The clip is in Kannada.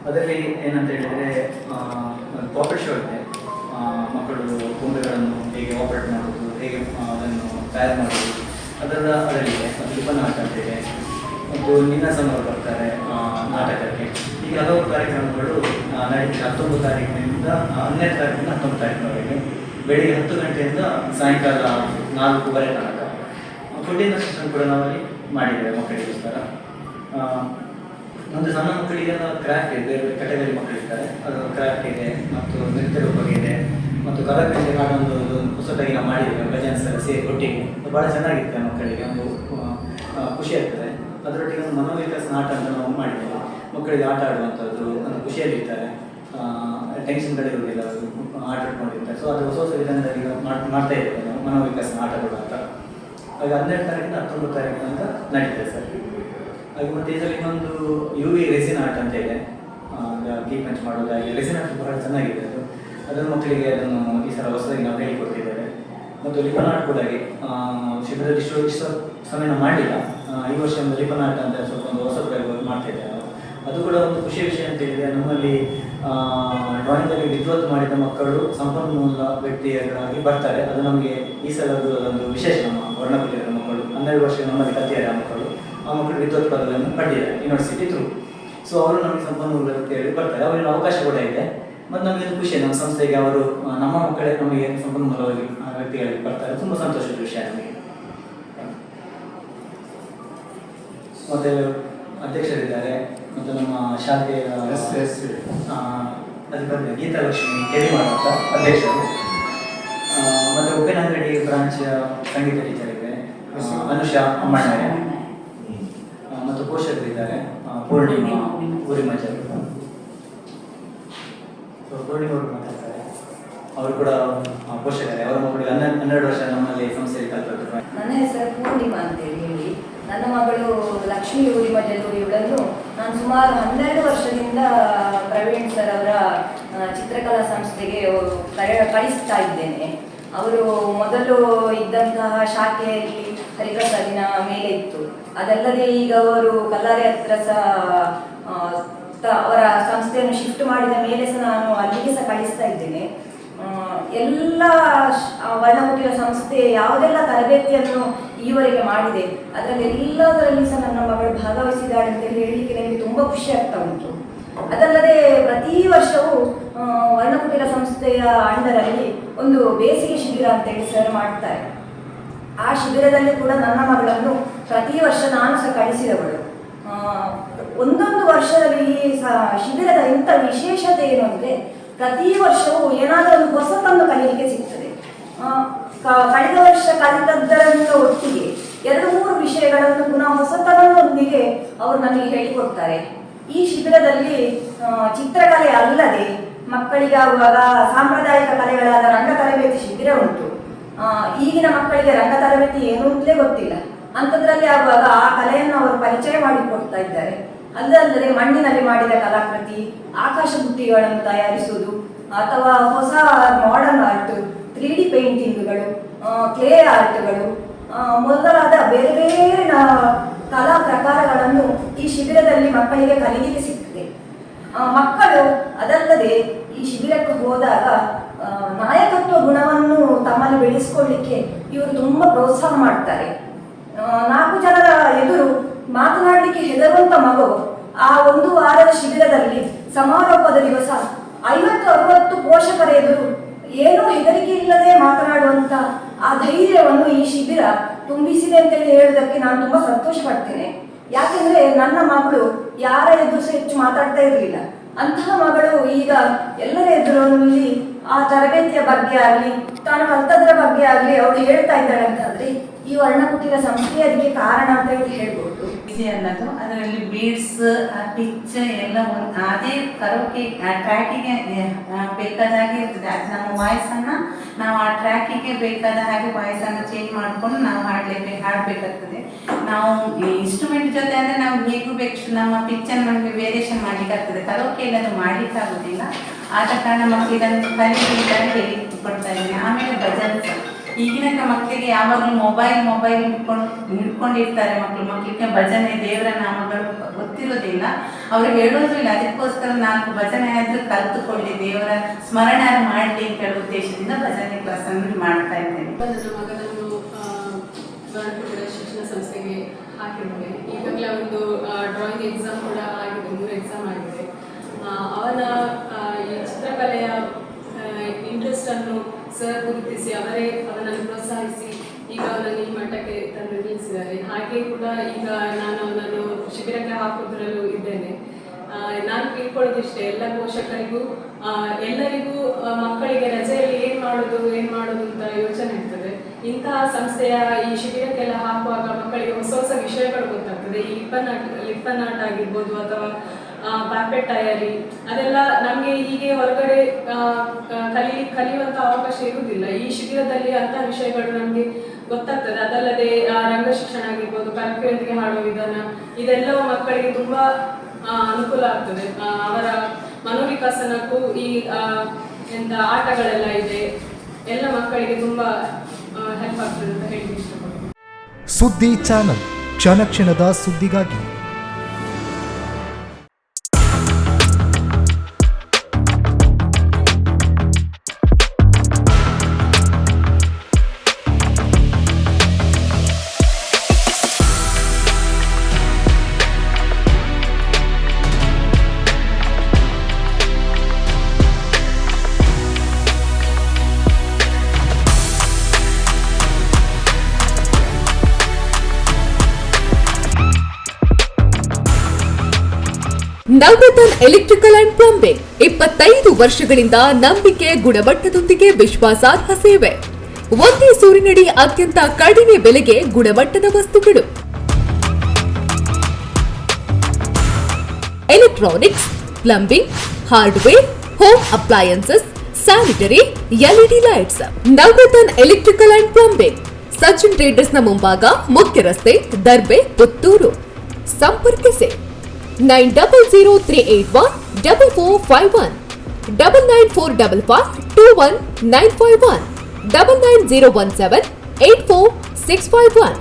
ಅದರಲ್ಲಿ ಏನಂತ ಹೇಳಿದರೆ ಪಾಕೆಟ್ ಶೋ ಇದೆ. ಮಕ್ಕಳು ಗೊಂಬೆಗಳನ್ನು ಹೇಗೆ ಆಪರೇಟ್ ಮಾಡೋದು, ಹೇಗೆ ಅದನ್ನು ತಯಾರು ಮಾಡೋದು ಅದರಲ್ಲಿದೆ. ಮತ್ತು ಲಿಪನಾಟ ಅಂತಿದೆ. ಮತ್ತು ನೀನಾಸಂವರು ಬರ್ತಾರೆ ನಾಟಕಕ್ಕೆ. ಈಗ ಹಲವು ಕಾರ್ಯಕ್ರಮಗಳು ನಡೀತಿದೆ. 19 ತಾರೀಕಿನಿಂದ 12 ತಾರೀಕಿನಿಂದ 19 ತಾರೀಕಿನವರೆಗೆ ಬೆಳಿಗ್ಗೆ 10 ಗಂಟೆಯಿಂದ ಸಾಯಂಕಾಲ 4:30 ತನಕ. ಫುಡ್ಡಿನ ಸಿಸ್ಟಮ್ ಕೂಡ ನಾವಲ್ಲಿ ಮಾಡಿದ್ದೇವೆ ಮಕ್ಕಳಿಗೋಸ್ಕರ. ಒಂದು ಸಣ್ಣ ಮಕ್ಕಳಿಗೆ ಕ್ರಾಫ್ಟ್ ಇದೆ, ಬೇರೆ ಕೆಟಗರಿ ಮಕ್ಕಳಿರ್ತಾರೆ, ಅದು ಕ್ರಾಫ್ಟ್ ಇದೆ, ಮತ್ತು ನೃತ್ಯದ ಬಗ್ಗೆ ಇದೆ, ಮತ್ತು ಕಲಾಕೃತಿ ಕಾಣೊಂದು ಹೊಸದಾಗಿ ನಾವು ಮಾಡಿದ್ದೇವೆ. ಭಜನ್ಸ್ ಸೇರಿ ಒಟ್ಟಿಗೆ ಭಾಳ ಚೆನ್ನಾಗಿರುತ್ತೆ. ಮಕ್ಕಳಿಗೆ ಒಂದು ಖುಷಿ ಆಗ್ತದೆ. ಅದರೊಟ್ಟಿಗೆ ಒಂದು ಮನೋವಿಕಾಸ ಆಟ ಅಂತ ನಾವು ಮಾಡಿದ್ದೇವೆ. ಮಕ್ಕಳಿಗೆ ಆಟ ಆಡುವಂಥದ್ದು ಒಂದು ಖುಷಿಯಲ್ಲಿರ್ತಾರೆ, ಟೆನ್ಷನ್ಗಳಿರುವುದಿಲ್ಲ, ಅವರು ಆಟ ಆಡ್ಕೊಂಡಿರ್ತಾರೆ. ಸೊ ಅದು ಹೊಸ ಹೊಸ ವಿಧಾನದಲ್ಲಿ ಮಾಡ್ತಾ ಇದ್ದೇವೆ ನಾವು ಮನೋವಿಕಾಸ ಆಟಗಳು ಅಂತ. ಹಾಗೆ 12 ತಾರೀಕಿಂದ 19 ತಾರೀಕು ಅಂತ ನಡೀತದೆ ಸರ್. ಹಾಗೆ ಮತ್ತು ಇದರಲ್ಲಿ ಇನ್ನೊಂದು UV ರೆಸಿನ್ ಆರ್ಟ್ ಅಂತ ಇದೆ. ಕೀಪ್ ಪಂಚ್ ಮಾಡೋದಾಗಿ ರೆಸಿನ್ ಆರ್ಟ್ ಬಹಳ ಚೆನ್ನಾಗಿದೆ. ಅದನ್ನು ಮಕ್ಕಳಿಗೆ ಅದನ್ನು ಈ ಸಲ ಹೊಸದಾಗಿ ನಾವು ಹೇಳಿಕೊಡ್ತಿದ್ದೇವೆ. ಮತ್ತು ಲಿಪನ್ ಆರ್ಟ್ ಕೂಡ ಹಾಗೆ ಶಿಬಿರದಲ್ಲಿ ಇಷ್ಟು ಸಮಯ ನಾವು ಮಾಡಲಿಲ್ಲ. ಈ ವರ್ಷ ಒಂದು ಲಿಪನ್ ಆರ್ಟ್ ಅಂತ ಸ್ವಲ್ಪ ಒಂದು ಹೊಸ ಪ್ರಯೋಗ ಮಾಡ್ತಿದ್ದೇವೆ ನಾವು. ಅದು ಕೂಡ ಒಂದು ಖುಷಿಯ ವಿಷಯ ಅಂತ ಹೇಳಿದರೆ, ನಮ್ಮಲ್ಲಿ ಡ್ರಾಯಿಂಗಲ್ಲಿ ವಿದ್ವತ್ ಮಾಡಿದ ಮಕ್ಕಳು ಸಂಪನ್ಮೂಲ ವ್ಯಕ್ತಿಗಳಾಗಿ ಬರ್ತಾರೆ. ಅದು ನಮಗೆ ಈ ಸಲ ಅದೊಂದು ವಿಶೇಷ. ನಮ್ಮ ವರ್ಣಪುಲಿಯರ ಮಕ್ಕಳು 12 ವರ್ಷ ನಮ್ಮಲ್ಲಿ ಕಲಿತಿದ್ದಾರೆ. ಮಕ್ಕಳು ಆ ಮಕ್ಕಳು ವಿದ್ವತ್ ಪದವಿಯನ್ನು ಪಡೆದಿದ್ದಾರೆ ಯೂನಿವರ್ಸಿಟಿ ಥ್ರೂ. ಸೊ ಅವರು ನಮಗೆ ಸಂಪನ್ಮೂಲ ವ್ಯಕ್ತಿಯಾಗಿ ಬರ್ತಾರೆ. ಅವರಿಗೆ ಅವಕಾಶ ಕೂಡ ಇದೆ. ಮತ್ತು ನಮಗೆ ಖುಷಿ, ನಮ್ಮ ಸಂಸ್ಥೆಗೆ ಅವರು ನಮ್ಮ ಮಕ್ಕಳೇ ನಮಗೆ ಸಂಪನ್ಮೂಲವಾಗಿ ವ್ಯಕ್ತಿಗಳಿಗೆ ಬರ್ತಾರೆ. ತುಂಬ ಸಂತೋಷದ ವಿಷಯ ನಮಗೆ. ಮತ್ತು ಅಧ್ಯಕ್ಷರಿದ್ದಾರೆ, ಮತ್ತು ನಮ್ಮ ಶಾಲೆಯ ಅಧಿಕಾರಿ ಗೀತಾಲಕ್ಷ್ಮಿ ಕೆರಿಮಾಡ ಅಂತ ಅಧ್ಯಕ್ಷರು, ಮತ್ತು ಉಪೇನಂಗಡಿ ಬ್ರಾಂಚ್ ಸಂಗೀತ ಟೀಚರ್ ಇದೆ ಅನುಷಾ ಅಮ್ಮಣ್ಣಯ್ಯ, ಮತ್ತು ಪೋಷಕರಿದ್ದಾರೆ ಪೂರ್ಣಿಮಾ ಊರಿಮಂಜರು. ಪೂರ್ಣಿಮಾ ಅವರು ಮಾತಾಡ್ತಾರೆ. ಅವರು ಕೂಡ ಪೋಷಕರೇ. ಅವರ ಮಕ್ಕಳಿಗೆ 12 ವರ್ಷ ನಮ್ಮಲ್ಲಿ ಸಂಸ್ಥೆಯಲ್ಲಿ ಕಲ್ಪಟ್ಟು. ನನ್ನ ಹೆಸರು ಪೂರ್ಣಿಮಾ ಅಂತೇಳಿ ಹೇಳಿ. ನನ್ನ ಮಗಳು ಲಕ್ಷ್ಮೀ ಊರಿಮಂಜರು. ಇವಳನ್ನು ನಾನು ಸುಮಾರು 12 ವರ್ಷದಿಂದ ಪ್ರವೀಣ್ ಸರ್ ಅವರ ಚಿತ್ರಕಲಾ ಸಂಸ್ಥೆಗೆ ಕಳಿಸ್ತಾ ಇದ್ದೇನೆ. ಅವರು ಮೊದಲು ಇದ್ದಂತಹ ಶಾಖೆಯಲ್ಲಿ ಹರಿಪ್ರಸಾದಿನ ಮೇಲೆ ಇತ್ತು. ಅದಲ್ಲದೆ ಈಗ ಅವರು ಕಲ್ಲಾರೆ ಹತ್ರ ಸಹ ಅವರ ಸಂಸ್ಥೆಯನ್ನು ಶಿಫ್ಟ್ ಮಾಡಿದ ಮೇಲೆ ಸಹ ನಾನು ಅಲ್ಲಿಗೆ ಸಹ ಕಳಿಸ್ತಾ ಇದ್ದೇನೆ. ಎಲ್ಲ ವರ್ಣಕುಟೀರ ಸಂಸ್ಥೆ ಯಾವುದೆಲ್ಲ ತರಬೇತಿಯನ್ನು ಈವರೆಗೆ ಮಾಡಿದೆ ಅದರಲ್ಲಿ ಎಲ್ಲದರಲ್ಲಿ ಸಹ ನನ್ನ ಮಗಳು ಭಾಗವಹಿಸಿದ್ದಾಳೆ ಅಂತ ಹೇಳಲಿಕ್ಕೆ ನನಗೆ ತುಂಬ ಖುಷಿ ಆಗ್ತಾ ಉಂಟು. ಅದಲ್ಲದೆ ಪ್ರತಿ ವರ್ಷವೂ ವರ್ಣಕುಟೀರ ಸಂಸ್ಥೆಯ ಅಂಡರಲ್ಲಿ ಒಂದು ಬೇಸಿಗೆ ಶಿಬಿರ ಅಂತೇಳಿ ಸರ್ ಮಾಡ್ತಾರೆ. ಆ ಶಿಬಿರದಲ್ಲಿ ಕೂಡ ನನ್ನ ಮಗಳನ್ನು ಪ್ರತಿ ವರ್ಷ ನಾನು ಸಹ ಕಳಿಸಿದವಳು. ಒಂದೊಂದು ವರ್ಷದಲ್ಲಿ ಈ ಶಿಬಿರದ ಇಂಥ ವಿಶೇಷತೆ ಏನು ಅಂದರೆ, ಪ್ರತಿ ವರ್ಷವೂ ಏನಾದರೂ ಒಂದು ಹೊಸತನ್ನು ಕಲಿಯಲಿಕ್ಕೆ ಸಿಗ್ತದೆ. ಕಳೆದ ವರ್ಷ ಕಲಿತದ್ದರಿಂದ ಒಟ್ಟಿಗೆ 2-3 ವಿಷಯಗಳನ್ನು ಪುನಃ ಹೊಸತನದೊಂದಿಗೆ ಅವರು ನನಗೆ ಹೇಳಿಕೊಡ್ತಾರೆ. ಈ ಶಿಬಿರದಲ್ಲಿ ಚಿತ್ರಕಲೆ ಅಲ್ಲದೆ ಮಕ್ಕಳಿಗಾಗುವಾಗ ಸಾಂಪ್ರದಾಯಿಕ ಕಲೆಗಳಾದ ರಂಗ ತರಬೇತಿ ಶಿಬಿರ ಉಂಟು. ಈಗಿನ ಮಕ್ಕಳಿಗೆ ರಂಗ ತರಬೇತಿ ಏನು ಅಂತಲೇ ಗೊತ್ತಿಲ್ಲ. ಅಂಥದ್ರಲ್ಲಿ ಆಗುವಾಗ ಆ ಕಲೆಯನ್ನು ಅವರು ಪರಿಚಯ ಮಾಡಿಕೊಡ್ತಾ ಇದ್ದಾರೆ. ಅದಲ್ಲದೆ ಮಣ್ಣಿನಲ್ಲಿ ಮಾಡಿದ ಕಲಾಕೃತಿ, ಆಕಾಶ ಬುಟ್ಟಿಗಳನ್ನು ತಯಾರಿಸುವುದು, ಅಥವಾ ಹೊಸ ಮಾಡರ್ನ್ ಆರ್ಟ್, 3D ಪೇಂಟಿಂಗ್ಗಳು, ಕ್ಲೇ ಆರ್ಟ್ಗಳು ಮೊದಲಾದ ಬೇರೆ ಬೇರೆ ಕಲಾ ಪ್ರಕಾರಗಳನ್ನು ಈ ಶಿಬಿರದಲ್ಲಿ ಮಕ್ಕಳಿಗೆ ಕಲಿಯಲಿಕ್ಕೆ ಸಿಗ್ತದೆ. ಮಕ್ಕಳು ಅದಲ್ಲದೆ ಈ ಶಿಬಿರಕ್ಕೆ ಹೋದಾಗ ನಾಯಕತ್ವ ಗುಣವನ್ನು ತಮ್ಮಲ್ಲಿ ಬೆಳೆಸಿಕೊಳ್ಳಿಕ್ಕೆ ಇವರು ತುಂಬ ಪ್ರೋತ್ಸಾಹ ಮಾಡ್ತಾರೆ. 4 ಜನರ ಎದುರು ಮಾತನಾಡಲಿಕ್ಕೆ ಹೆದರುವಂಥ ಮಗು ಆ 1 ವಾರದ ಶಿಬಿರದಲ್ಲಿ ಸಮಾರೋಪದ ದಿವಸ 50-60 ಪೋಷಕರ ಎದುರು ಏನೂ ಹೆದರಿಕೆ ಇಲ್ಲದೆ ಮಾತನಾಡುವಂಥ ಆ ಧೈರ್ಯವನ್ನು ಈ ಶಿಬಿರ ತುಂಬಿಸಿದೆ ಅಂತೇಳಿ ಹೇಳೋದಕ್ಕೆ ನಾನು ತುಂಬ ಸಂತೋಷ ಪಡ್ತೇನೆ. ಯಾಕೆಂದರೆ ನನ್ನ ಮಗಳು ಯಾರ ಎದುರು ಸಹ ಹೆಚ್ಚು ಮಾತಾಡ್ತಾ ಇರಲಿಲ್ಲ. ಅಂತಹ ಮಗಳು ಈಗ ಎಲ್ಲರ ಎದುರಲ್ಲಿ ಆ ತರಬೇತಿಯ ಬಗ್ಗೆ ಆಗಲಿ, ತಾನು ಕಲ್ತದ್ರ ಬಗ್ಗೆ ಆಗಲಿ ಅವಳು ಹೇಳ್ತಾ ಇದ್ದಾಳೆ ಅಂತಂದರೆ ಈ ವರ್ಣಕುಟೀರ ಸಂಸ್ಥೆ ಅದಕ್ಕೆ ಕಾರಣ ಅಂತ ಹೇಳಿ ಹೇಳ್ಬೋದು. ಅನ್ನೋದು ಅದರಲ್ಲಿ ಬೀಡ್ಸ್, ಪಿಚ್ ಎಲ್ಲ ಅದೇ ಕರೋಕೆ ಟ್ರ್ಯಾಕಿಗೆ ಬೇಕಾದಾಗೆ ಇರ್ತದೆ. ಅದು ನಮ್ಮ ವಾಯ್ಸನ್ನು ನಾವು ಆ ಟ್ರ್ಯಾಕಿಗೆ ಬೇಕಾದ ಹಾಗೆ ವಾಯ್ಸನ್ನು ಚೇಂಜ್ ಮಾಡಿಕೊಂಡು ನಾವು ಹಾಡಬೇಕಾಗ್ತದೆ. ನಾವು ಇನ್ಸ್ಟ್ರೂಮೆಂಟ್ ಜೊತೆ ಅಂದರೆ ನಾವು ಹೇಗೂ ಬೇಕು ನಮ್ಮ ಪಿಚ್ಚನ್ನು ನಮಗೆ ವೇರಿಯೇಷನ್ ಮಾಡಲಿಕ್ಕಾಗ್ತದೆ. ಕರೋಕೆಯಲ್ಲಿ ಅದು ಮಾಡಲಿಕ್ಕಾಗೋದಿಲ್ಲ. ಆದ ಕಾರಣ ಮಕ್ಕಳು ಇದನ್ನು ಕಲಿಯಲಿಕ್ಕೆ ಹೇಳಿ ಕೊಡ್ತಾ ಇದ್ದೀನಿ. ಆಮೇಲೆ ಭಜನ್ಸ್, ಈಗಿನ ಮಕ್ಕಳಿಗೆ ಯಾವಾಗಲೂ ಮೊಬೈಲ್ ಹಿಡ್ಕೊಂಡಿರ್ತಾರೆ ಮಕ್ಕಳಿಗೆ ಭಜನೆ ದೇವರ ನಾಮಗಳು ಗೊತ್ತಿರೋದಿಲ್ಲ, ಅವರು ಹೇಳೋದು ಇಲ್ಲ. ಅದಕ್ಕೋಸ್ಕರ 4 ಭಜನೆ ಆದ್ರೂ ಕಲ್ತುಕೊಳ್ಳಿ, ದೇವರ ಸ್ಮರಣೆ ಮಾಡಲಿ ಅಂತ ಹೇಳೋ ಉದ್ದೇಶದಿಂದ ಭಜನೆ ಕ್ಲಾಸ್ ಅನ್ನು ಮಾಡ್ತಾ ಇದ್ದೇನೆ. ನನ್ನ ಮಗನನ್ನು ಗೌರವ ಶಿಕ್ಷಣ ಸಂಸ್ಥೆಗೆ ಹಾಕಿದ್ದೇನೆ. ಈಗಾಗಲೇ ಒಂದು ಡ್ರಾಯಿಂಗ್ ಎಕ್ಸಾಮ್ ಕೂಡ ಆಗಿದೆ, 3 ಎಕ್ಸಾಮ್ ಆಗಿದೆ. ಅವನ ಈ ಚಿತ್ರಕಲೆಯ ಇಂಟ್ರೆಸ್ಟ್ ಅನ್ನು ಸರ್ ಗುರುತಿಸಿ ಅವನನ್ನು ಪ್ರೋತ್ಸಾಹಿಸಿ ಈಗ ಅವನನ್ನು ಈ ಮಟ್ಟಕ್ಕೆ ತಂದು ನಿಲ್ಲಿಸಿದ್ದಾರೆ. ಹಾಗೆ ಕೂಡ ಈಗ ನಾನು ಅವನನ್ನು ಶಿಬಿರಕ್ಕೆ ಹಾಕುವುದರಲ್ಲೂ ಇದ್ದೇನೆ. ನಾನು ತಿಳ್ಕೊಳ್ಳೋದಿಷ್ಟೇ, ಎಲ್ಲ ಪೋಷಕರಿಗೂ ಎಲ್ಲರಿಗೂ ಮಕ್ಕಳಿಗೆ ರಜೆಯಲ್ಲಿ ಏನ್ ಮಾಡೋದು ಅಂತ ಯೋಚನೆ ಇರ್ತದೆ. ಇಂತಹ ಸಂಸ್ಥೆಯ ಈ ಶಿಬಿರಕ್ಕೆಲ್ಲ ಹಾಕುವಾಗ ಮಕ್ಕಳಿಗೆ ಹೊಸ ಹೊಸ ವಿಷಯಗಳು ಗೊತ್ತಾಗ್ತದೆ. ಈ ಲಿಪ್ಪನಾಟ ಆಗಿರ್ಬೋದು ಅಥವಾ ಪ್ಯಾಪೆಟ್ ತಯಾರಿ, ಅದೆಲ್ಲ ನಮಗೆ ಹೀಗೆ ಹೊರಗಡೆ ಕಲಿಯುವಂತ ಅವಕಾಶ ಇರುವುದಿಲ್ಲ. ಈ ಶಿಬಿರದಲ್ಲಿ ಅಂತಹ ವಿಷಯಗಳು ನಮಗೆ ಗೊತ್ತಾಗ್ತದೆ. ಅದಲ್ಲದೆ ರಂಗ ಶಿಕ್ಷಣ ಆಗಿರ್ಬೋದು, ಕರಕೆಯೊಂದಿಗೆ ಹಾಡುವ ವಿಧಾನ, ಇದೆಲ್ಲವೂ ಮಕ್ಕಳಿಗೆ ತುಂಬಾ ಅನುಕೂಲ ಆಗ್ತದೆ. ಅವರ ಮನೋವಿಕಾಸನಕ್ಕೂ ಈ ಎಂತ ಆಟಗಳೆಲ್ಲ ಇದೆ, ಎಲ್ಲ ಮಕ್ಕಳಿಗೆ ತುಂಬಾ ಹೆಲ್ಪ್ ಆಗ್ತದೆ ಅಂತ ಹೇಳಿ ಇಷ್ಟಪಡ್ತೀನಿ. ಸುದ್ದಿ ಚಾನಲ್, ಕ್ಷಣ ಕ್ಷಣದ ಸುದ್ದಿಗಾಗಿ. ನವರತ್ನ ಎಲೆಕ್ಟ್ರಿಕಲ್ ಅಂಡ್ ಪ್ಲಂಬಿಂಗ್ 25 ವರ್ಷಗಳಿಂದ ನಂಬಿಕೆ, ಗುಣಮಟ್ಟದೊಂದಿಗೆ ವಿಶ್ವಾಸಾರ್ಹ ಸೇವೆ. ಒಂದೇ ಸೂರಿನಡಿ ಅತ್ಯಂತ ಕಡಿಮೆ ಬೆಲೆಗೆ ಗುಣಮಟ್ಟದ ವಸ್ತುಗಳು, electronics, plumbing, hardware, home appliances, sanitary, LED lights. Navaratna electrical and plumbing, Sachin traders ನ ಮುಂಭಾಗ, ಮುಖ್ಯ ರಸ್ತೆ, ದರ್ಬೆ, ಪುತ್ತೂರು. ಸಂಪರ್ಕಿಸಿ 9003814451 9945521951 990178461.